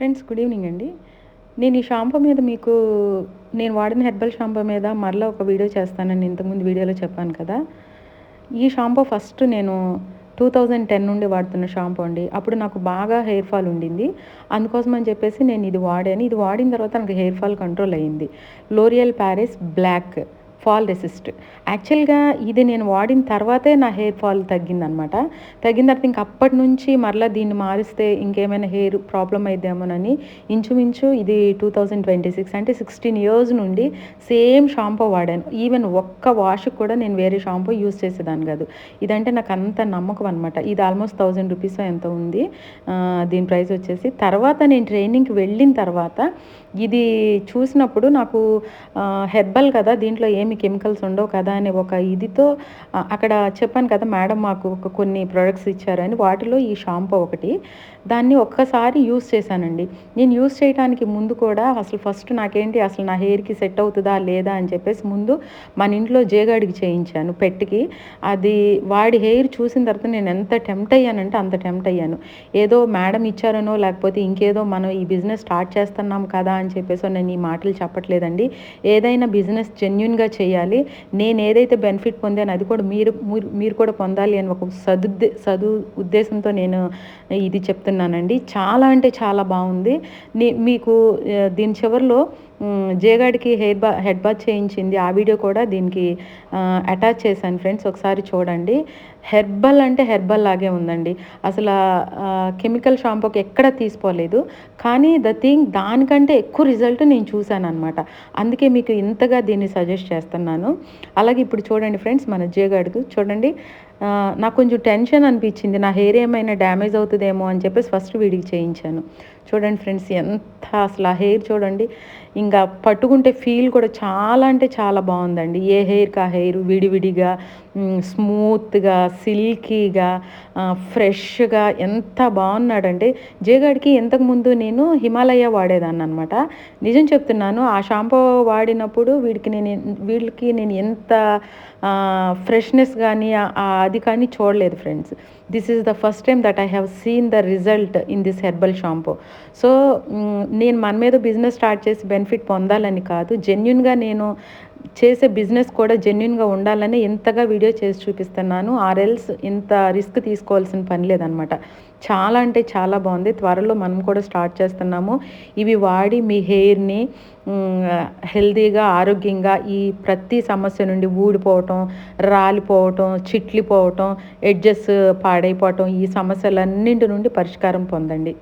Friends good evening అండి. నేను ఈ షాంపూ మీద మీకు నేను వాడిన హెర్బల్ షాంపూ మీద మరలా ఒక వీడియో చేస్తానని ఇంతకుముందు వీడియోలో చెప్పాను కదా! ఈ షాంపూ ఫస్ట్ నేను 2010 నుండి వాడుతున్న షాంపూ అండి. అప్పుడు నాకు బాగా హెయిర్ ఫాల్ ఉండింది. అందుకోసం అని చెప్పేసి నేను ఇది వాడాను. ఇది వాడిన తర్వాత నాకు హెయిర్ ఫాల్ కంట్రోల్ అయింది. L'Oreal Paris black fall resist. యాక్చువల్‌గా ఇది నేను వాడిన తర్వాతే నా హెయిర్ ఫాల్ తగ్గిందనమాట. తగ్గిన తర్వాత ఇంక అప్పటి నుంచి మరలా దీన్ని మారిస్తే ఇంకేమైనా హెయిర్ ప్రాబ్లమ్ అయిద్దేమోనని ఇంచుమించు ఇది 2026 అంటే 16 ఇయర్స్ నుండి సేమ్ షాంపూ వాడాను. ఈవెన్ ఒక్క వాష్‌కి కూడా నేను వేరే షాంపూ యూజ్ చేసేదాన్ని కాదు. ఇదంటే నాకు అంత నమ్మకం అనమాట. ఇది ఆల్మోస్ట్ 1000 రూపీసో ఎంతో ఉంది. దీని ప్రైస్ వచ్చేసి. తర్వాత నేను ట్రైనింగ్‌కి వెళ్ళిన తర్వాత ఇది చూసినప్పుడు నాకు హెర్బల్ కదా! దీంట్లో ఏమి కెమికల్స్ ఉండవు కదా! అనే ఒక ఇదితో అక్కడ చెప్పాను కదా! మేడం మాకు కొన్ని ప్రొడక్ట్స్ ఇచ్చారని. వాటిలో ఈ షాంపూ ఒకటి. దాన్ని ఒక్కసారి యూజ్ చేశానండి. నేను యూజ్ చేయడానికి ముందు కూడా అసలు ఫస్ట్ నాకేంటి అసలు నా హెయిర్‌కి సెట్ అవుతదా? లేదా? అని చెప్పేసి ముందు మన ఇంట్లో జేగాడికి చేయించాను పెట్‌కి. అది వాడి హెయిర్ చూసిన తర్వాత నేను ఎంత టెంప్ట్ అయ్యానంటే అంత టెంప్ట్ అయ్యాను. ఏదో మేడం ఇచ్చారనో లేకపోతే ఇంకేదో మనం ఈ బిజినెస్ స్టార్ట్ చేస్తున్నాం కదా! అని చెప్పేసో నేను ఈ మాటలు చెప్పట్లేదండి. ఏదైనా బిజినెస్ జెన్యూన్‌గా చేయాలి. నేను ఏదైతే బెనిఫిట్ పొందానో అది కూడా మీరు కూడా పొందాలి అని ఒక ఉద్దేశంతో నేను ఇది చెప్తున్నానండి. చాలా అంటే చాలా బావుంది. మీకు దీని చివరిలో జేగాడికి హెడ్ బాత్ చేయించింది. ఆ వీడియో కూడా దీనికి అటాచ్ చేశాను ఫ్రెండ్స్. ఒకసారి చూడండి. హెర్బల్ అంటే హెర్బల్ లాగే ఉందండి. అసల కెమికల్ షాంపూకి ఎక్కడ తీసిపోలేదు. కానీ దానికంటే ఎక్కువ రిజల్ట్ నేను చూశాననమాట. అందుకే మీకు ఇంతగా దీన్ని సజెస్ట్ చేస్తున్నాను. అలాగే ఇప్పుడు చూడండి ఫ్రెండ్స్ మన జేగాడికి చూడండి. నాకు కొంచెం టెన్షన్ అనిపించింది. నా హెయిర్ ఏమైనా డ్యామేజ్ అవుతుందేమో అని చెప్పేసి ఫస్ట్ వీడికి చేయించాను. చూడండి ఫ్రెండ్స్ ఎంత అసలు ఆ హెయిర్ చూడండి. ఇంకా పట్టుకుంటే ఫీల్ కూడా చాలా అంటే చాలా బాగుందండి. ఏ హెయిర్‌కి ఆ హెయిర్ విడివిడిగా స్మూత్‌గా, సిల్కీగా, ఫ్రెష్‌గా ఎంత బాగున్నాడంటే జేగాడికి ఇంతకుముందు నేను హిమాలయ వాడేదాన్ననమాట. నిజం చెప్తున్నాను. ఆ షాంపూ వాడినప్పుడు వీళ్ళకి నేను ఎంత ఫ్రెష్‌నెస్ గానీ అది కానీ చూడలేదు friends. This is the first time that I have seen the result in this herbal shampoo. So, నేను మన మీద బిజినెస్ స్టార్ట్ చేసి బెనిఫిట్ పొందాలని కాదు. జెన్యూన్‌గా నేను చేసే బిజినెస్ కూడా జెన్యూన్‌గా ఉండాలని ఇంతగా వీడియో చేసి చూపిస్తున్నాను. ఆర్ ఎల్స్ ఇంత రిస్క్ తీసుకోవాల్సిన పని లేదనమాట. చాలా అంటే చాలా బాగుంది. త్వరలో మనం కూడా స్టార్ట్ చేస్తున్నాము. ఇవి వాడి మీ హెయిర్‌ని హెల్తీగా, ఆరోగ్యంగా ఈ ప్రతి సమస్య నుండి ఊడిపోవటం, రాలిపోవటం, చిట్లిపోవటం, ఎడ్జెస్ పాడైపోవటం ఈ సమస్యలన్నింటి నుండి పరిష్కారం పొందండి.